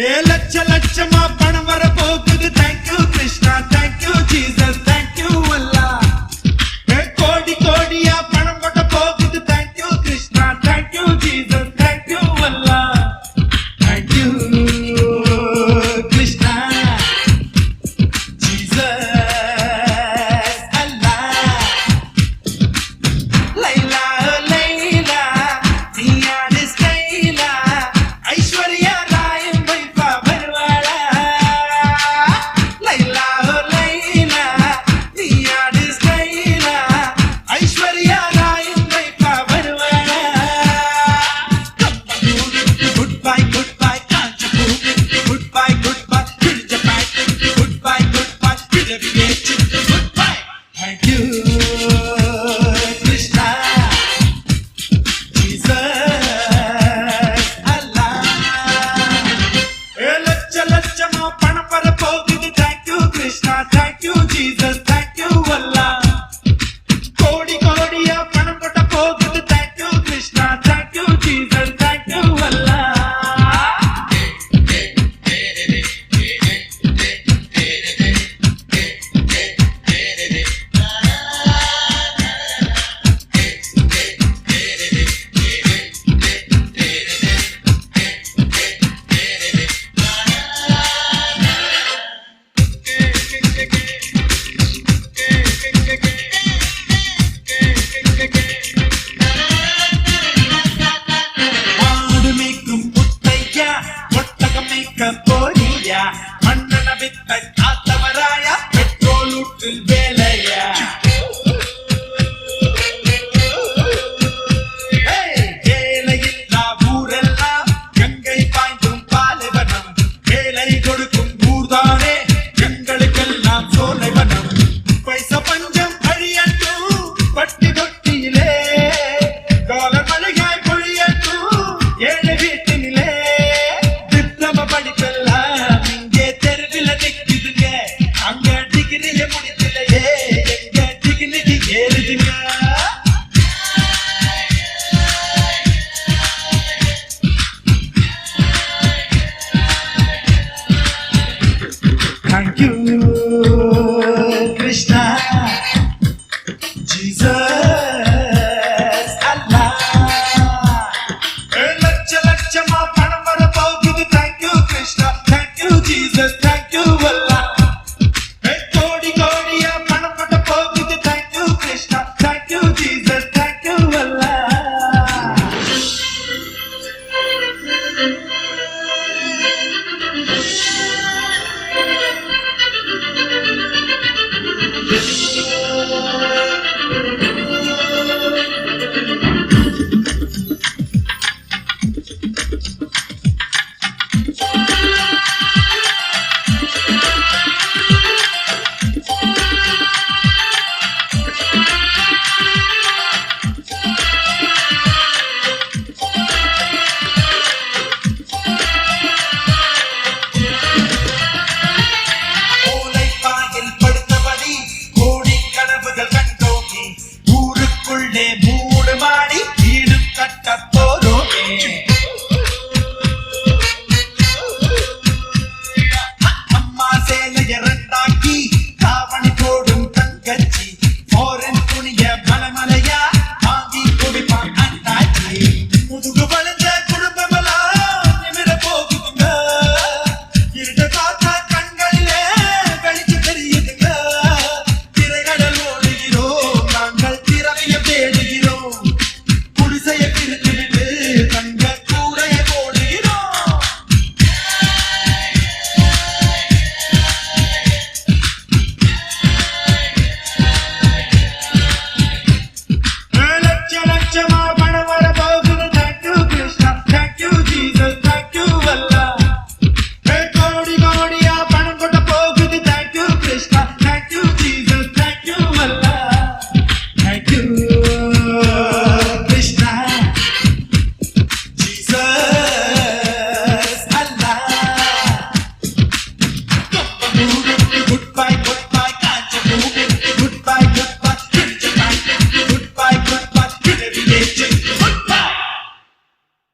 லட்ச லட்சமா பணம் வர போகுது. Thank you Krishna, thank you Jesus, thank you Allah. கோடி கோடியா பணம் கொட்ட போகுது. Thank you Krishna, thank you Jesus, thank you Allah. Thank you Krishna, Jesus Allah. Laila Laila நீயாடு ஸ்டைலா, ஐஸ்வர்யா ராயம் வைப்பா வருவாளா. லைலா லைலா நீயாடு ஸ்டைலா, ஐஸ்வர்யா ராயம் வைப்பா வருவாளா. குட் பை குட் பை காஞ்ச பூ, குட் பை கிழிஞ்ச பேண்ட், குட் பை கிழவி ஏச்சு, goodbye. Thank you Krishna, Jesus Allah. லட்ச லட்சமா பணம் வர போகுது. Thank you Krishna, thank you Jesus, thank you Allah. கோடி கோடியா பணம் கொட்ட போகுது. Thank you Krishna, thank you Jesus, thank you Allah. மாடு மேய்க்கும் முத்தையா, ஒட்டகம் மேய்க்க போறியா, மன்னன வித்த